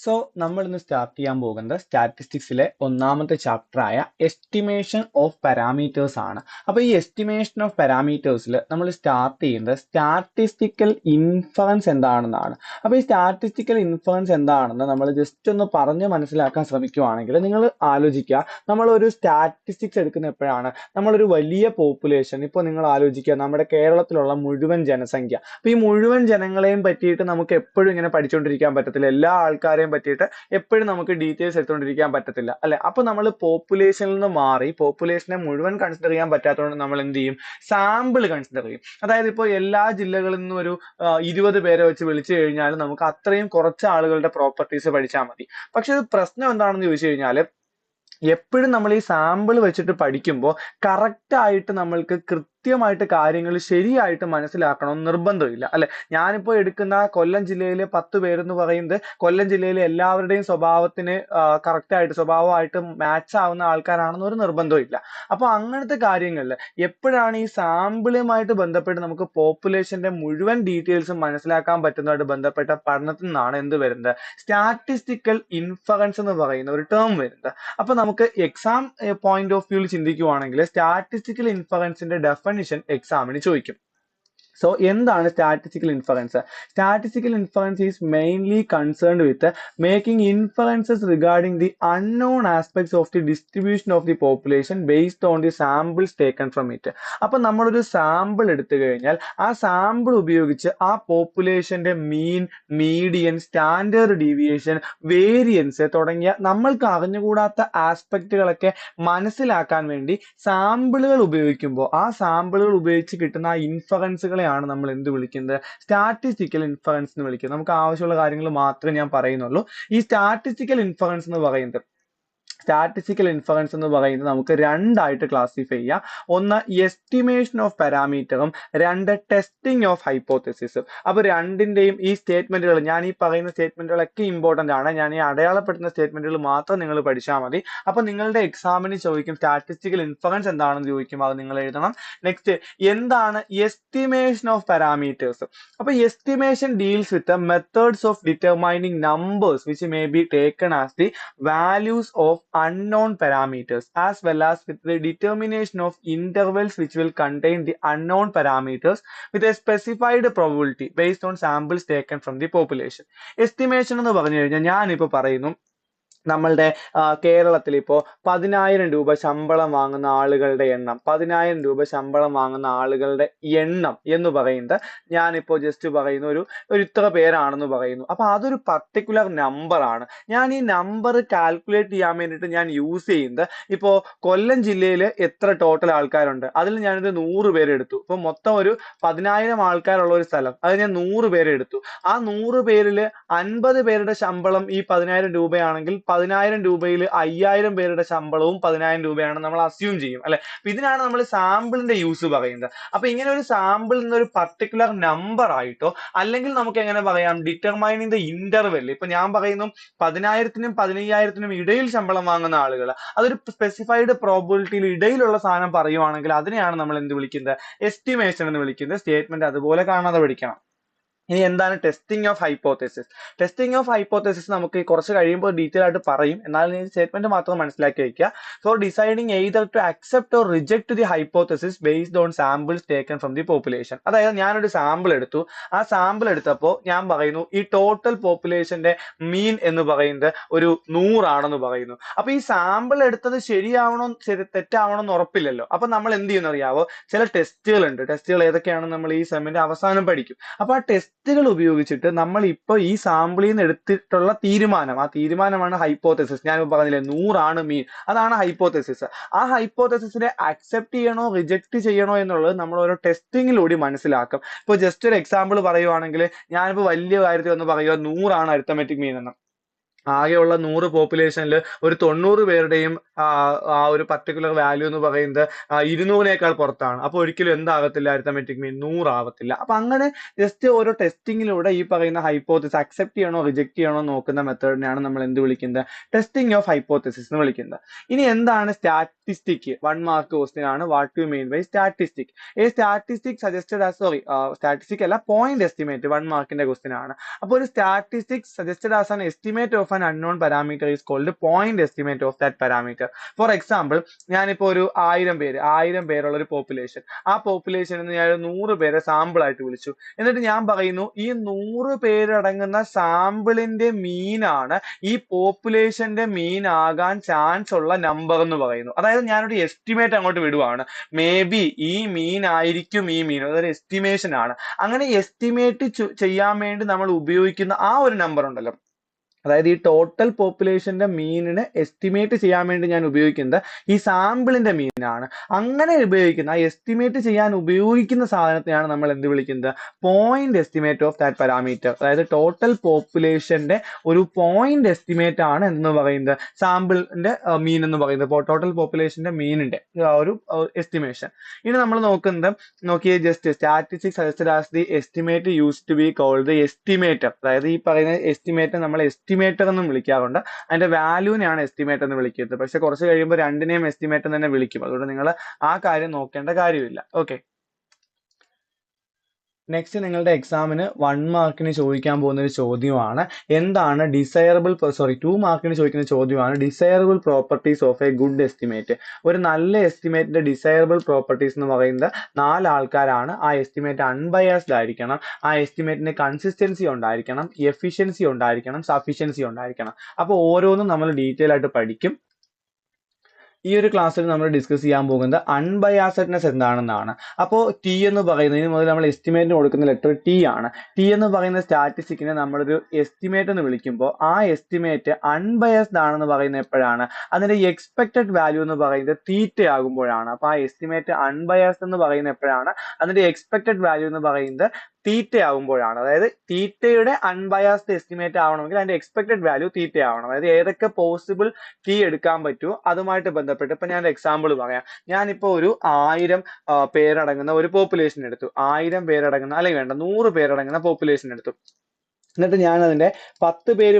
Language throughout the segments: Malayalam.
സോ നമ്മൾ ഇന്ന് സ്റ്റാർട്ട് ചെയ്യാൻ പോകുന്നത് സ്റ്റാറ്റിസ്റ്റിക്സിലെ ഒന്നാമത്തെ ചാപ്റ്ററായ എസ്റ്റിമേഷൻ ഓഫ് പാരാമീറ്റേഴ്സ് ആണ്. അപ്പോൾ ഈ എസ്റ്റിമേഷൻ ഓഫ് പാരാമീറ്റേഴ്സിൽ നമ്മൾ സ്റ്റാർട്ട് ചെയ്യുന്നത് സ്റ്റാറ്റിസ്റ്റിക്കൽ ഇൻഫറൻസ് എന്താണെന്നാണ്. അപ്പോൾ ഈ സ്റ്റാറ്റിസ്റ്റിക്കൽ ഇൻഫറൻസ് എന്താണെന്ന് നമ്മൾ ജസ്റ്റ് ഒന്ന് പറഞ്ഞ് മനസ്സിലാക്കാൻ ശ്രമിക്കുകയാണെങ്കിൽ നിങ്ങൾ ആലോചിക്കുക, നമ്മളൊരു സ്റ്റാറ്റിസ്റ്റിക്സ് എടുക്കുന്ന എപ്പോഴാണ് നമ്മളൊരു വലിയ പോപ്പുലേഷൻ, ഇപ്പോൾ നിങ്ങൾ ആലോചിക്കുക നമ്മുടെ കേരളത്തിലുള്ള മുഴുവൻ ജനസംഖ്യ. അപ്പോൾ ഈ മുഴുവൻ ജനങ്ങളെയും പറ്റിയിട്ട് നമുക്ക് എപ്പോഴും ഇങ്ങനെ പഠിച്ചുകൊണ്ടിരിക്കാൻ പറ്റത്തില്ല, എല്ലാ ആൾക്കാരെയും പറ്റിയിട്ട് എപ്പോഴും നമുക്ക് ഡീറ്റെയിൽസ് എടുത്തുകൊണ്ടിരിക്കാൻ പറ്റത്തില്ല അല്ലെ. അപ്പൊ നമ്മൾ പോപ്പുലേഷനിൽ നിന്ന് മാറി പോപ്പുലേഷനെ മുഴുവൻ കൺസിഡർ ചെയ്യാൻ പറ്റാത്തതുകൊണ്ട് നമ്മൾ എന്ത് ചെയ്യും, സാമ്പിൾ കൺസിഡർ ചെയ്യും. അതായത് ഇപ്പോൾ എല്ലാ ജില്ലകളിൽ നിന്നും ഒരു 20 പേരെ വെച്ച് വിളിച്ചു കഴിഞ്ഞാൽ നമുക്ക് അത്രയും കുറച്ച് ആളുകളുടെ പ്രോപ്പർട്ടീസ് പഠിച്ചാൽ മതി. പക്ഷെ ഇത് പ്രശ്നം എന്താണെന്ന് ചോദിച്ചു കഴിഞ്ഞാൽ എപ്പോഴും നമ്മൾ ഈ സാമ്പിൾ വെച്ചിട്ട് പഠിക്കുമ്പോൾ കറക്റ്റ് ആയിട്ട് നമ്മൾക്ക് കൃത്യമായിട്ട് കാര്യങ്ങൾ ശരിയായിട്ട് മനസ്സിലാക്കണമെന്ന് നിർബന്ധമില്ല അല്ലെ. ഞാനിപ്പോൾ എടുക്കുന്ന കൊല്ലം ജില്ലയിലെ 10 പേരെന്ന് പറയുന്നത് കൊല്ലം ജില്ലയിലെ എല്ലാവരുടെയും സ്വഭാവത്തിന് സ്വഭാവമായിട്ട് മാച്ച് ആവുന്ന ആൾക്കാരാണെന്ന് ഒരു നിർബന്ധമില്ല. അപ്പൊ അങ്ങനത്തെ കാര്യങ്ങളിൽ എപ്പോഴാണ് ഈ സാമ്പിളുമായിട്ട് ബന്ധപ്പെട്ട് നമുക്ക് പോപ്പുലേഷന്റെ മുഴുവൻ ഡീറ്റെയിൽസും മനസ്സിലാക്കാൻ പറ്റുന്നതായിട്ട് ബന്ധപ്പെട്ട പഠനത്തിൽ നിന്നാണ് എന്ത് വരുന്നത്, സ്റ്റാറ്റിസ്റ്റിക്കൽ ഇൻഫറൻസ് എന്ന് പറയുന്ന ഒരു ടേം വരുന്നത്. അപ്പൊ നമുക്ക് എക്സാം പോയിന്റ് ഓഫ് വ്യൂവിൽ ചിന്തിക്കുവാണെങ്കിൽ സ്റ്റാറ്റിസ്റ്റിക്കൽ ഇൻഫറൻസിന്റെ ഡെഫിനിഷൻ എക്സാമിന് ചോദിക്കും. സോ എന്താണ് statistical inference? Statistical inference is mainly concerned with making inferences regarding the unknown aspects of the distribution of the population based on the samples taken from it. അപ്പൊ നമ്മളൊരു സാമ്പിൾ എടുത്തു കഴിഞ്ഞാൽ ആ സാമ്പിൾ ഉപയോഗിച്ച് ആ പോപ്പുലേഷന്റെ മീൻ, മീഡിയൻ, സ്റ്റാൻഡേർഡ് ഡീവിയേഷൻ, വേരിയൻസ് തുടങ്ങിയ നമ്മൾക്ക് അറിഞ്ഞുകൂടാത്ത ആസ്പെക്റ്റുകളൊക്കെ മനസ്സിലാക്കാൻ വേണ്ടി സാമ്പിളുകൾ ഉപയോഗിക്കുമ്പോൾ ആ സാമ്പിളുകൾ ഉപയോഗിച്ച് കിട്ടുന്ന ആ ഇൻഫറൻസുകളെയാണ് നമ്മൾ എന്ത് വിളിക്കുന്നത്, സ്റ്റാറ്റിസ്റ്റിക്കൽ ഇൻഫറൻസ് എന്ന് വിളിക്കുന്നത്. നമുക്ക് ആവശ്യമുള്ള കാര്യങ്ങൾ മാത്രമേ ഞാൻ പറയുന്നുള്ളൂ. ഈ സ്റ്റാറ്റിസ്റ്റിക്കൽ ഇൻഫറൻസ് എന്ന് പറയുന്നത് നമുക്ക് രണ്ടായിട്ട് ക്ലാസിഫൈ ചെയ്യാം. ഒന്ന് എസ്റ്റിമേഷൻ ഓഫ് പാരാമീറ്ററും, രണ്ട് ടെസ്റ്റിംഗ് ഓഫ് ഹൈപ്പോതെസിസും. അപ്പൊ രണ്ടിന്റെയും ഈ സ്റ്റേറ്റ്മെന്റുകൾ, ഞാൻ ഈ പറയുന്ന സ്റ്റേറ്റ്മെന്റുകളൊക്കെ ഇമ്പോർട്ടന്റ് ആണ്. ഞാൻ ഈ അടയാളപ്പെടുത്തുന്ന സ്റ്റേറ്റ്മെന്റുകൾ മാത്രം നിങ്ങൾ പഠിച്ചാൽ മതി. അപ്പൊ നിങ്ങളുടെ എക്സാമിന് ചോദിക്കും സ്റ്റാറ്റിസ്റ്റിക്കൽ ഇൻഫറൻസ് എന്താണെന്ന് ചോദിക്കും, അത് നിങ്ങൾ എഴുതണം. നെക്സ്റ്റ്, എന്താണ് എസ്റ്റിമേഷൻ ഓഫ് പാരാമീറ്റേഴ്സ്? അപ്പൊ estimation deals with methods of determining numbers which may be taken as the values of unknown parameters as well as with the determination of intervals which will contain the unknown parameters with a specified probability based on samples taken from the population. Estimation എന്ന് പറഞ്ഞു കഴിഞ്ഞാൽ ഞാനിപ്പോൾ പറയുന്നു, നമ്മളുടെ കേരളത്തിൽ ഇപ്പോൾ 10,000 രൂപ ശമ്പളം വാങ്ങുന്ന ആളുകളുടെ എണ്ണം, 10,000 രൂപ ശമ്പളം വാങ്ങുന്ന ആളുകളുടെ എണ്ണം എന്ന് പറയുന്നത് ഞാനിപ്പോൾ ജസ്റ്റ് പറയുന്ന ഒരു ഇത്ര പേരാണെന്ന് പറയുന്നു. അപ്പൊ അതൊരു പർട്ടിക്കുലർ നമ്പർ ആണ്. ഞാൻ ഈ നമ്പർ കാൽക്കുലേറ്റ് ചെയ്യാൻ വേണ്ടിയിട്ട് ഞാൻ യൂസ് ചെയ്യുന്നത്, ഇപ്പോൾ കൊല്ലം ജില്ലയിൽ എത്ര ടോട്ടൽ ആൾക്കാരുണ്ട് അതിൽ ഞാനിത് 100 പേര് എടുത്തു. ഇപ്പൊ മൊത്തം ഒരു 10,000 ആൾക്കാരുള്ള ഒരു സ്ഥലം, അത് ഞാൻ 100 പേര് എടുത്തു. ആ 100 പേരിൽ 50 പേരുടെ ശമ്പളം ഈ 10,000 രൂപയാണെങ്കിൽ 10,000 രൂപയിൽ 5,000 പേരുടെ ശമ്പളവും 10,000 രൂപയാണ് നമ്മൾ അസ്യൂം ചെയ്യും അല്ലെ. ഇതിനാണ് നമ്മൾ സാമ്പിളിന്റെ യൂസ് പറയുന്നത്. അപ്പൊ ഇങ്ങനെ ഒരു സാമ്പിൾ എന്നൊരു പർട്ടിക്കുലർ നമ്പർ ആയിട്ടോ അല്ലെങ്കിൽ നമുക്ക് എങ്ങനെ പറയാം, ഡിറ്റർമൈനിങ് ദ ഇന്റർവെൽ. ഇപ്പൊ ഞാൻ പറയുന്നു 10,000-നും 15,000-നും ഇടയിൽ ശമ്പളം വാങ്ങുന്ന ആളുകൾ, അതൊരു സ്പെസിഫൈഡ് പ്രോബിലിറ്റിയിൽ ഇടയിലുള്ള സാധനം പറയുവാണെങ്കിൽ അതിനെയാണ് നമ്മൾ എന്ത് വിളിക്കുന്നത്, എസ്റ്റിമേഷൻ എന്ന് വിളിക്കുന്നത്. സ്റ്റേറ്റ്മെന്റ് അതുപോലെ കാണാതെ പഠിക്കണം. ഇനി എന്താണ് testing of hypothesis? Testing of hypothesis നമുക്ക് കുറച്ച് കഴിയുമ്പോൾ ഡീറ്റെയിൽ ആയിട്ട് പറയും, എന്നാൽ ഈ സ്റ്റേറ്റ്മെന്റ് മാത്രം മനസ്സിലാക്കി വയ്ക്കുക. For deciding either to accept or reject the hypothesis based on samples taken from the population. അതായത് ഞാനൊരു സാമ്പിൾ എടുത്തു, ആ സാമ്പിൾ എടുത്തപ്പോൾ ഞാൻ പറയുന്നു ഈ ടോട്ടൽ പോപ്പുലേഷന്റെ മീൻ എന്ന് പറയുന്നത് ഒരു 100 ആണെന്ന് പറയുന്നു. അപ്പൊ ഈ സാമ്പിൾ എടുത്തത് ശരിയാവണോ തെറ്റാവണോ എന്ന് ഉറപ്പില്ലല്ലോ. അപ്പൊ നമ്മൾ എന്ത് ചെയ്യുന്ന അറിയാവോ, ചില ടെസ്റ്റുകൾ ഉണ്ട്. ടെസ്റ്റുകൾ ഏതൊക്കെയാണെന്ന് നമ്മൾ ഈ സെമ്മിന്റെ അവസാനം പഠിക്കും. അപ്പൊ ആ ടെസ്റ്റുകൾ ഉപയോഗിച്ചിട്ട് നമ്മൾ ഇപ്പോൾ ഈ സാമ്പിളിൽ നിന്ന് എടുത്തിട്ടുള്ള തീരുമാനം, ആ തീരുമാനമാണ് ഹൈപ്പോതെസിസ്. ഞാൻ പറഞ്ഞില്ലേ 100 ആണ് മീൻ, അതാണ് ഹൈപ്പോതെസിസ്. ആ ഹൈപ്പോതെസിസിനെ അക്സെപ്റ്റ് ചെയ്യണോ റിജക്ട് ചെയ്യണോ എന്നുള്ളത് നമ്മൾ ഓരോ ടെസ്റ്റിങ്ങിലൂടെ മനസ്സിലാക്കും. ഇപ്പോൾ ജസ്റ്റ് ഒരു എക്സാമ്പിൾ പറയുവാണെങ്കിൽ, ഞാനിപ്പോൾ വലിയ കാര്യത്തിൽ ഒന്ന് പറയുക 100 ആണ് അരിത്തമെറ്റിക് മീൻ എന്ന്. ആകെയുള്ള 100 പോപ്പുലേഷനിൽ ഒരു 90 പേരുടെയും ആ ഒരു പർട്ടിക്കുലർ വാല്യൂ എന്ന് പറയുന്നത് 200-നേക്കാൾ പുറത്താണ്. അപ്പൊ ഒരിക്കലും എന്താകത്തില്ല, അരിത്തമെറ്റിക് മീൻ 100 ആവത്തില്ല. അപ്പൊ അങ്ങനെ ജസ്റ്റ് ഓരോ ടെസ്റ്റിങ്ങിലൂടെ ഈ പറയുന്ന ഹൈപ്പോതെസിസ് അക്സെപ്റ്റ് ചെയ്യണോ റിജക്ട് ചെയ്യണോ നോക്കുന്ന മെത്തേഡിനെയാണ് നമ്മൾ എന്ത് വിളിക്കുന്നത്, ടെസ്റ്റിംഗ് ഓഫ് ഹൈപ്പോതെസിസ് എന്ന് വിളിക്കുന്നത്. ഇനി എന്താണ് സ്റ്റാറ്റിസ്റ്റിക്? 1 മാർക്ക് ക്വസ്റ്റ്യൻ ആണ്. What you mean by statistic? Statistic അല്ല, പോയിന്റ് എസ്റ്റിമേറ്റ് 1 മാർക്കിന്റെ ക്വസ്റ്റ്യൻ ആണ്. അപ്പോൾ ഒരു statistic suggested as an estimate of an unknown parameter is called point estimate of that parameter. For example, ഞാനിപ്പോ ഒരു 1000 പേരുള്ള ഒരു പോപ്പുലേഷൻ, ആ പോപ്പുലേഷനിൽ നിന്ന് ഞാൻ 100 പേരെ സാമ്പിൾ ആയിട്ട് വിളിച്ചു. എന്നിട്ട് ഞാൻ പറയുന്നു ഈ 100 പേരടങ്ങുന്ന സാമ്പിളിന്റെ മീനാണ് ഈ പോപ്പുലേഷന്റെ മീൻ ആകാൻ ചാൻസ് ഉള്ള നമ്പർ എന്ന് പറയുന്നു. അതായത് ഞാനൊരു എസ്റ്റിമേറ്റ് അങ്ങോട്ട് വിടുവാണ്. മേ ബി ഈ മീൻ ആയിരിക്കും ഈ മീൻ, അതൊരു എസ്റ്റിമേഷൻ ആണ്. അങ്ങനെ എസ്റ്റിമേറ്റ് ചെയ്യാൻ വേണ്ടി നമ്മൾ ഉപയോഗിക്കുന്ന ആ ഒരു നമ്പർ ഉണ്ടല്ലോ, അതായത് ഈ ടോട്ടൽ പോപ്പുലേഷന്റെ മീനിനെ എസ്റ്റിമേറ്റ് ചെയ്യാൻ വേണ്ടി ഞാൻ ഉപയോഗിക്കുന്നത് ഈ സാമ്പിളിന്റെ മീനാണ്. അങ്ങനെ ഉപയോഗിക്കുന്ന ആ എസ്റ്റിമേറ്റ് ചെയ്യാൻ ഉപയോഗിക്കുന്ന സാധനത്തെയാണ് നമ്മൾ എന്ത് വിളിക്കുന്നത്? Point estimate of that parameter. അതായത് ടോട്ടൽ പോപ്പുലേഷന്റെ ഒരു പോയിന്റ് എസ്റ്റിമേറ്റ് ആണ് എന്ന് പറയുന്നത് സാമ്പിളിന്റെ മീൻ എന്ന് പറയുന്നത്, ടോട്ടൽ പോപ്പുലേഷന്റെ മീനിന്റെ ഒരു എസ്റ്റിമേഷൻ. ഇനി നമ്മൾ നോക്കിയേ, just statistics suggested as the estimate use to be called the estimator. അതായത് ഈ പറയുന്ന എസ്റ്റിമേറ്റർ നമ്മൾ എസ്റ്റിമേറ്റർ എന്നും വിളിക്കാറുണ്ട്. അതിന്റെ വാല്യൂനെയാണ് എസ്റ്റിമേറ്റ് എന്ന് വിളിക്കുന്നത്. പക്ഷെ കുറച്ച് കഴിയുമ്പോൾ രണ്ടിനെയും എസ്റ്റിമേറ്റ് തന്നെ വിളിക്കും. അതുകൊണ്ട് നിങ്ങൾ ആ കാര്യം നോക്കേണ്ട കാര്യമില്ല. ഓക്കെ, നെക്സ്റ്റ് നിങ്ങളുടെ എക്സാമിന് 1 മാർക്കിന് ചോദിക്കാൻ പോകുന്ന ഒരു ചോദ്യമാണ് എന്താണ് 2 മാർക്കിന് ചോദിക്കുന്ന ചോദ്യമാണ് desirable properties of A good estimate. ഒരു നല്ല എസ്റ്റിമേറ്റിന്റെ ഡിസൈറബിൾ പ്രോപ്പർട്ടീസ് എന്ന് പറയുന്നത് 4 ആൾക്കാരാണ്. ആ എസ്റ്റിമേറ്റ് അൺബയാസ്ഡ് ആയിരിക്കണം, ആ എസ്റ്റിമേറ്റിന് കൺസിസ്റ്റൻസി ഉണ്ടായിരിക്കണം, എഫിഷ്യൻസി ഉണ്ടായിരിക്കണം, സഫിഷ്യൻസി ഉണ്ടായിരിക്കണം. അപ്പോൾ ഓരോന്നും നമ്മൾ ഡീറ്റെയിൽ ആയിട്ട് പഠിക്കും. ഈ ഒരു ക്ലാസ്സിൽ നമ്മൾ ഡിസ്കസ് ചെയ്യാൻ പോകുന്നത് അൺബയാസഡ്നെസ് എന്താണെന്നാണ്. അപ്പോൾ ടി എന്ന് പറയുന്നതിന് മുതൽ നമ്മൾ എസ്റ്റിമേറ്റിന് കൊടുക്കുന്ന ലെറ്റർ ടി ആണ്. ടി എന്ന് പറയുന്ന സ്റ്റാറ്റിസ്റ്റിക്കിനെ നമ്മളൊരു എസ്റ്റിമേറ്റ് എന്ന് വിളിക്കുമ്പോൾ ആ എസ്റ്റിമേറ്റ് അൺബയസ്ഡ് ആണെന്ന് പറയുന്നത് എപ്പോഴാണ്? അതിന്റെ എക്സ്പെക്ടഡ് വാല്യൂ എന്ന് പറയുന്നത് തീറ്റ ആകുമ്പോഴാണ്. അപ്പൊ ആ എസ്റ്റിമേറ്റ് അൺബയസ്ഡ് എന്ന് പറയുന്നത് എപ്പോഴാണ്? അതിന്റെ എക്സ്പെക്ടഡ് വാല്യൂ എന്ന് പറയുന്നത് തീറ്റ ആവുമ്പോഴാണ്. അതായത് തീറ്റയുടെ അൺബയാസ്ഡ് എസ്റ്റിമേറ്റ് ആവണമെങ്കിൽ അതിന്റെ എക്സ്പെക്ടഡ് വാല്യൂ തീറ്റ ആവണം. അതായത് ഏതൊക്കെ പോസിബിൾ ടി എടുക്കാൻ പറ്റുമോ അതുമായിട്ട് ബന്ധപ്പെട്ട് ഇപ്പൊ ഞാൻ എക്സാമ്പിൾ പറയാം. ഞാനിപ്പോ ഒരു 1000 പേരടങ്ങുന്ന ഒരു പോപ്പുലേഷൻ എടുത്തു. 1000 പേരടങ്ങുന്ന, അല്ലെങ്കിൽ വേണ്ട 100 പേരടങ്ങുന്ന പോപ്പുലേഷൻ എടുത്തു. എന്നിട്ട് ഞാൻ അതിന്റെ 10 പേര്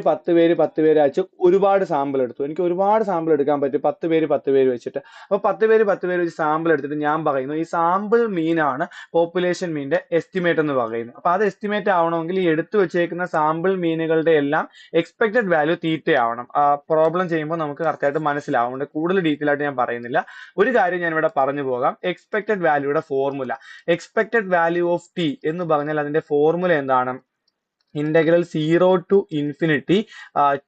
അയച്ച് ഒരുപാട് സാമ്പിൾ എടുത്തു. എനിക്ക് ഒരുപാട് സാമ്പിൾ എടുക്കാൻ പറ്റും 10 പേര് വെച്ചിട്ട്. അപ്പൊ 10 പേര് വെച്ച് സാമ്പിൾ എടുത്തിട്ട് ഞാൻ പറയുന്നു ഈ സാമ്പിൾ മീനാണ് പോപ്പുലേഷൻ മീനിന്റെ എസ്റ്റിമേറ്റ് എന്ന് പറയുന്നു. അപ്പൊ അത് എസ്റ്റിമേറ്റ് ആവണമെങ്കിൽ ഈ എടുത്തു വെച്ചേക്കുന്ന സാമ്പിൾ മീനുകളുടെ എല്ലാം എക്സ്പെക്ടഡ് വാല്യൂ തീറ്റ ആവണം. പ്രോബ്ലം ചെയ്യുമ്പോൾ നമുക്ക് കറക്റ്റ് ആയിട്ട് മനസ്സിലാവും. കൂടുതൽ ഡീറ്റെയിൽ ആയിട്ട് ഞാൻ പറയുന്നില്ല. ഒരു കാര്യം ഞാൻ ഇവിടെ പറഞ്ഞു പോകാം. എക്സ്പെക്ടഡ് വാല്യൂയുടെ formula, expected value of T എന്ന് പറഞ്ഞാൽ അതിന്റെ ഫോർമുല എന്താണ്? Integral 0 to infinity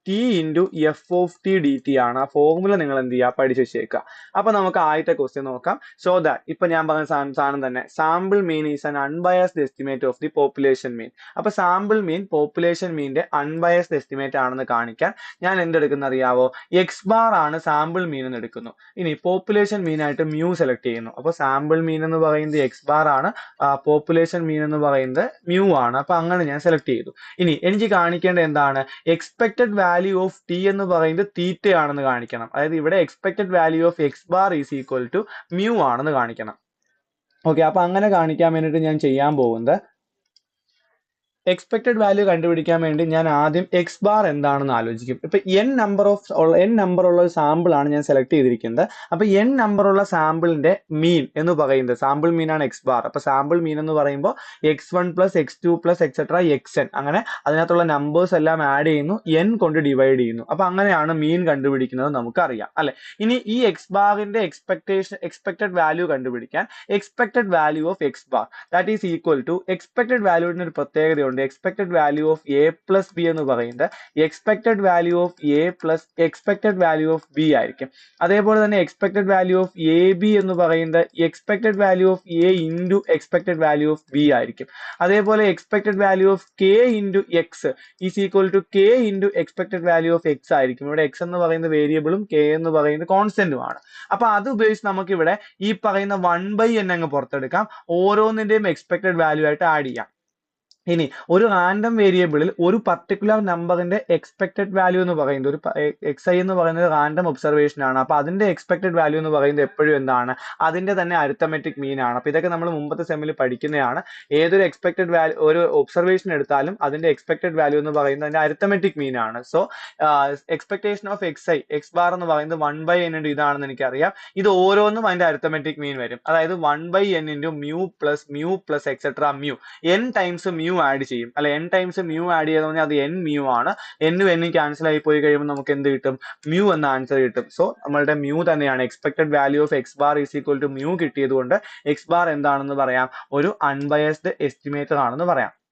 t into f of t dt ആണ്. ആ ഫോർമുല നിങ്ങൾ എന്ത് ചെയ്യുക? പഠിച്ചു വെച്ചേക്കുക. അപ്പൊ നമുക്ക് ആദ്യത്തെ ക്വസ്റ്റ്യൻ നോക്കാം. സോ ദാറ്റ് ഇപ്പൊ ഞാൻ പറഞ്ഞ സാധനം തന്നെ, sample mean is an unbiased estimate of the population mean. അപ്പൊ സാമ്പിൾ മീൻ പോപ്പുലേഷൻ മീനിന്റെ അൺബയസ്ഡ് എസ്റ്റിമേറ്റ് ആണെന്ന് കാണിക്കാൻ ഞാൻ എന്തെടുക്കുന്ന അറിയാവോ? എക്സ് ബാർ ആണ് സാമ്പിൾ മീൻ എന്ന് എടുക്കുന്നു. ഇനി പോപ്പുലേഷൻ മീൻ ആയിട്ട് മ്യൂ സെലക്ട് ചെയ്യുന്നു. അപ്പൊ സാമ്പിൾ മീൻ എന്ന് പറയുന്നത് എക്സ് ബാർ ആണ്, പോപ്പുലേഷൻ മീൻ എന്ന് പറയുന്നത് മ്യൂ ആണ്. അപ്പൊ അങ്ങനെ ഞാൻ സെലക്ട് ചെയ്തു. ഇനി എനിക്ക് കാണിക്കേണ്ട എന്താണ്? എക്സ്പെക്ടഡ് വാല്യൂ ഓഫ് ടി എന്ന് പറയുന്നത് തീറ്റ ആണെന്ന് കാണിക്കണം. അതായത് ഇവിടെ expected value of X bar is equal to mu ആണെന്ന് കാണിക്കണം. ഓക്കെ, അപ്പൊ അങ്ങനെ കാണിക്കാൻ വേണ്ടിയിട്ട് ഞാൻ ചെയ്യാൻ പോകുന്നത്, എക്സ്പെക്ടഡ് വാല്യൂ കണ്ടുപിടിക്കാൻ വേണ്ടി ഞാൻ ആദ്യം എക്സ് ബാർ എന്താണെന്ന് ആലോചിക്കും. ഇപ്പൊ n നമ്പർ ഉള്ള ഒരു സാമ്പിൾ ആണ് ഞാൻ സെലക്ട് ചെയ്തിരിക്കുന്നത്. അപ്പൊ n നമ്പർ ഉള്ള സാമ്പിളിന്റെ മീൻ എന്ന് പറയുന്നത്, സാമ്പിൾ മീൻ ആണ് എക്സ് ബാർ. അപ്പൊ സാമ്പിൾ മീൻ എന്ന് പറയുമ്പോൾ x1 + x2 + എക്സെട്ര xn, അങ്ങനെ അതിനകത്തുള്ള നമ്പേഴ്സ് എല്ലാം ആഡ് ചെയ്യുന്നു, n കൊണ്ട് ഡിവൈഡ് ചെയ്യുന്നു. അപ്പൊ അങ്ങനെയാണ് മീൻ കണ്ടുപിടിക്കുന്നത് നമുക്കറിയാം അല്ലെ. ഇനി ഈ എക്സ് ബാറിന്റെ എക്സ്പെക്ടഡ് വാല്യൂ കണ്ടുപിടിക്കാൻ expected value of X bar that is equal to, expected വാല്യൂവിന് ഒരു പ്രത്യേകതയുണ്ട്. Expected value of a plus B എന്ന് പറയുന്നത് expected value of a plus expected value of B ആയിരിക്കും. അതേപോലെ തന്നെ expected value of A B എന്ന് പറയുന്നത് expected value of a into expected value of B ആയിരിക്കും. അതേപോലെ expected value of k into X is equal to k into expected value of X ആയിരിക്കും. ഇവിടെ x എന്ന് പറയുന്ന വേരിയബിളും k എന്ന് പറയുന്നത് കോൺസ്റ്റന്റുമാണ്. അപ്പൊ അത് ഉപയോഗിച്ച് നമുക്ക് ഇവിടെ ഈ പറയുന്ന 1/n അങ്ങ് പുറത്തെടുക്കാം, ഓരോന്നിന്റെയും എക്സ്പെക്ടഡ് വാല്യൂ ആയിട്ട് ആഡ് ചെയ്യാം. ഇനി ഒരു റാൻഡം വേരിയബിളിൽ ഒരു പർട്ടിക്കുലർ നമ്പറിന്റെ എക്സ്പെക്ടഡ് വാല്യൂ എന്ന് പറയുന്നത്, ഒരു xi എന്ന് പറയുന്നത് റാൻഡം ഒബ്സർവേഷൻ ആണ്. അപ്പൊ അതിന്റെ എക്സ്പെക്ടഡ് വാല്യൂ എന്ന് പറയുന്നത് എപ്പോഴും എന്താണ്? അതിന്റെ തന്നെ അരിത്തമെറ്റിക് മീൻ ആണ്. അപ്പൊ ഇതൊക്കെ നമ്മൾ മുമ്പത്തെ സെമ്മിൽ പഠിക്കുന്നതാണ്. ഏതൊരു എക്സ്പെക്ടഡ് വാല്യൂ, ഒരു ഒബ്സർവേഷൻ എടുത്താലും അതിന്റെ എക്സ്പെക്ടഡ് വാല്യൂ എന്ന് പറയുന്നത് അതിന്റെ അരിത്തമെറ്റിക് മീൻ ആണ്. So expectation of xi, X bar എന്ന് പറയുന്നത് 1/n ഇതാണെന്ന് എനിക്കറിയാം. ഇത് ഓരോന്നും അതിന്റെ അരിത്തമെറ്റിക് മീൻ വരും. അതായത് 1/n × mu plus etcetera mu, n times mu mu add ചെയ്യും അല്ലെ, n ടൈംസ് മ്യൂ ആഡ് ചെയ്തെന്ന് പറഞ്ഞാൽ അത് n മ്യൂ ആണ്. എന്നും എന്നും ക്യാൻസൽ ആയി പോയി കഴിയുമ്പോൾ നമുക്ക് എന്ത് കിട്ടും? മ്യൂ എന്ന ആൻസർ കിട്ടും. സോ നമ്മളുടെ മ്യൂ തന്നെയാണ് expected value of X bar is equal to mu കിട്ടിയത് കൊണ്ട് എക്സ് ബാർ എന്താണെന്ന് പറയാം? ഒരു അൺബയസ്ഡ് എസ്റ്റിമേറ്റർ ആണെന്ന് പറയാം.